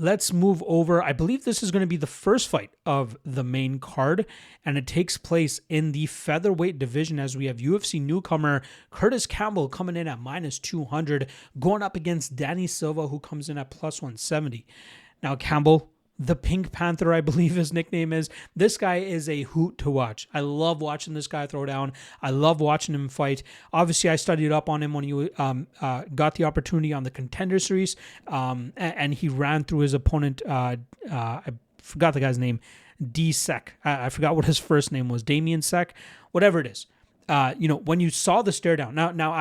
let's move over. I believe this is going to be the first fight of the main card, and it takes place in the featherweight division as we have UFC newcomer Curtis Campbell coming in at -200, going up against Danny Silva, who comes in at +170. Now, Campbell, the Pink Panther, I believe his nickname is. This guy is a hoot to watch. I love watching this guy throw down. I love watching him fight. Obviously, I studied up on him when he got the opportunity on the Contender series, and he ran through his opponent. I forgot the guy's name. D-Sec. I forgot what his first name was. Damien Sec. Whatever it is. When you saw the stare down. Now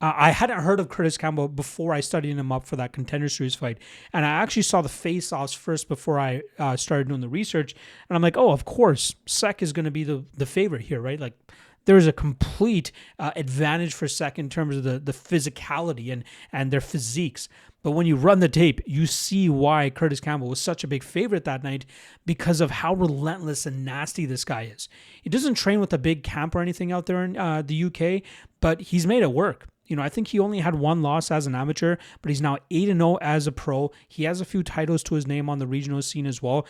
I hadn't heard of Curtis Campbell before I studied him up for that Contender Series fight. And I actually saw the face-offs first before I started doing the research. And I'm like, oh, of course, Sec is going to be the favorite here, right? Like, there's a complete advantage for Sec in terms of the physicality and their physiques. But when you run the tape, you see why Curtis Campbell was such a big favorite that night because of how relentless and nasty this guy is. He doesn't train with a big camp or anything out there in the UK, but he's made it work. I think he only had one loss as an amateur, but he's now 8-0 as a pro. He has a few titles to his name on the regional scene as well.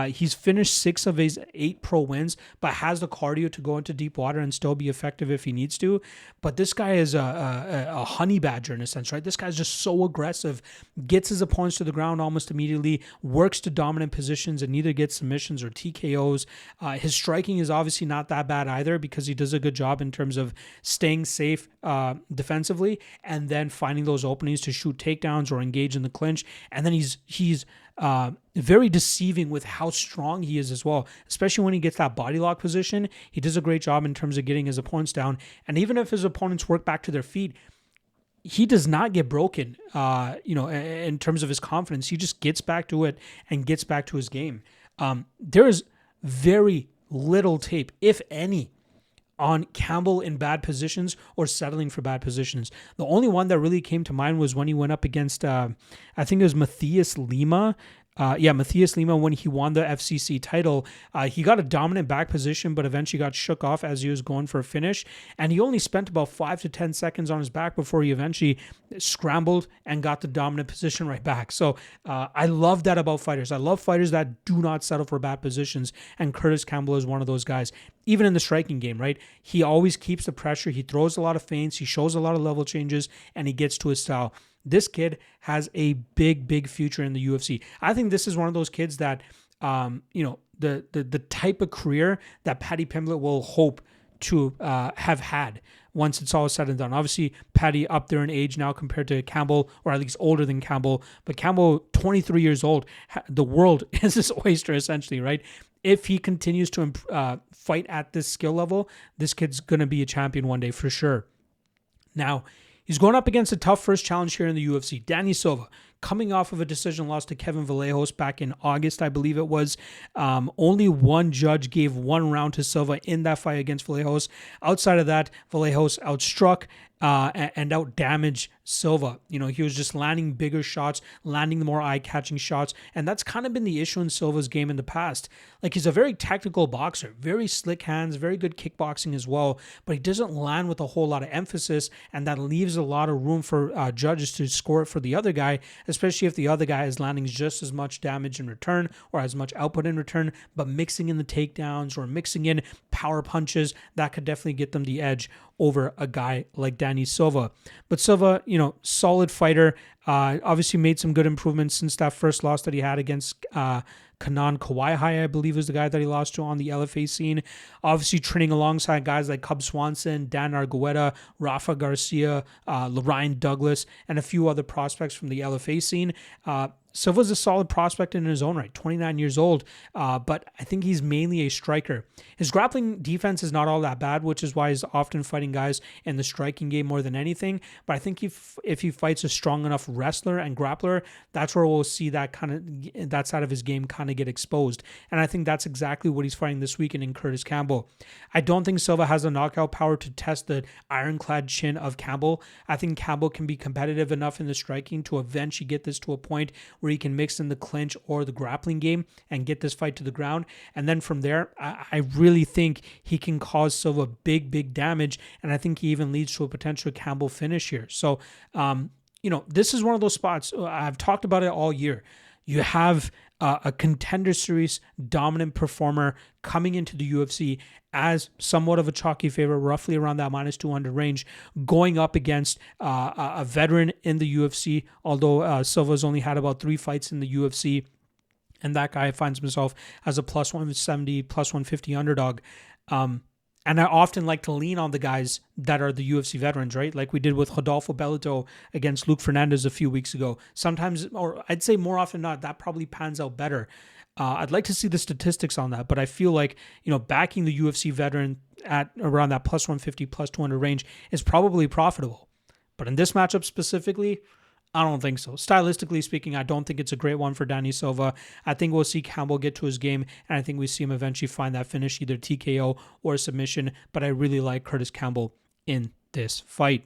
He's finished 6 of his 8 pro wins, but has the cardio to go into deep water and still be effective if he needs to. But this guy is a honey badger in a sense, right? This guy's just so aggressive, gets his opponents to the ground almost immediately, works to dominant positions and neither gets submissions or TKOs. His striking is obviously not that bad either because he does a good job in terms of staying safe defensively and then finding those openings to shoot takedowns or engage in the clinch. And then he's very deceiving with how strong he is as well, especially when he gets that body lock position. He does a great job in terms of getting his opponents down. And even if his opponents work back to their feet, he does not get broken, in terms of his confidence. He just gets back to it and gets back to his game. There is very little tape, if any, on Campbell in bad positions or settling for bad positions. The only one that really came to mind was when he went up against, I think it was Matthias Lima. Matthias Lima, when he won the FCC title, he got a dominant back position, but eventually got shook off as he was going for a finish. And he only spent about 5 to 10 seconds on his back before he eventually scrambled and got the dominant position right back. So I love that about fighters. I love fighters that do not settle for bad positions. And Curtis Campbell is one of those guys. Even in the striking game, right? He always keeps the pressure. He throws a lot of feints. He shows a lot of level changes, and he gets to his style. This kid has a big, big future in the UFC. I think this is one of those kids that, the type of career that Paddy Pimblett will hope to have had once it's all said and done. Obviously, Paddy up there in age now compared to Campbell, or at least older than Campbell. But Campbell, 23 years old, the world is his oyster essentially, right? If he continues to fight at this skill level, this kid's going to be a champion one day for sure. Now, he's going up against a tough first challenge here in the UFC. Danny Silva, coming off of a decision loss to Kevin Vallejos back in August, I believe it was. Only one judge gave 1 round to Silva in that fight against Vallejos. Outside of that, Vallejos outstruck and out-damaged Silva. He was just landing bigger shots, landing the more eye-catching shots, and that's kind of been the issue in Silva's game in the past. Like, he's a very technical boxer, very slick hands, very good kickboxing as well, but he doesn't land with a whole lot of emphasis, and that leaves a lot of room for judges to score it for the other guy, especially if the other guy is landing just as much damage in return or as much output in return, but mixing in the takedowns or mixing in power punches, that could definitely get them the edge over a guy like Danny Silva. But Silva, solid fighter, obviously made some good improvements since that first loss that he had against Kanan Kawai, I believe was the guy that he lost to on the LFA scene. Obviously training alongside guys like Cub Swanson, Dan Argueta, Rafa Garcia, Lorraine Douglas, and a few other prospects from the LFA scene. Silva's a solid prospect in his own right, 29 years old, but I think he's mainly a striker. His grappling defense is not all that bad, which is why he's often fighting guys in the striking game more than anything. But I think if he fights a strong enough wrestler and grappler, that's where we'll see that side of his game kind of get exposed. And I think that's exactly what he's fighting this weekend in Curtis Campbell. I don't think Silva has the knockout power to test the ironclad chin of Campbell. I think Campbell can be competitive enough in the striking to eventually get this to a point where he can mix in the clinch or the grappling game and get this fight to the ground. And then from there, I really think he can cause Silva big damage. And I think he even leads to a potential Campbell finish here. So, this is one of those spots. I've talked about it all year. You have a Contender Series dominant performer coming into the UFC as somewhat of a chalky favorite, roughly around that minus 200 range, going up against a veteran in the UFC, although Silva's only had about 3 fights in the UFC, and that guy finds himself as a plus 170, plus 150 underdog. And I often like to lean on the guys that are the UFC veterans, right? Like we did with Rodolfo Belito against Luke Fernandez a few weeks ago. Sometimes, or I'd say more often not, that probably pans out better. I'd like to see the statistics on that, but I feel like, backing the UFC veteran at around that plus 150, plus 200 range is probably profitable. But in this matchup specifically, I don't think so. Stylistically speaking, I don't think it's a great one for Danny Silva. I think we'll see Campbell get to his game, and I think we see him eventually find that finish, either TKO or submission, but I really like Curtis Campbell in this fight.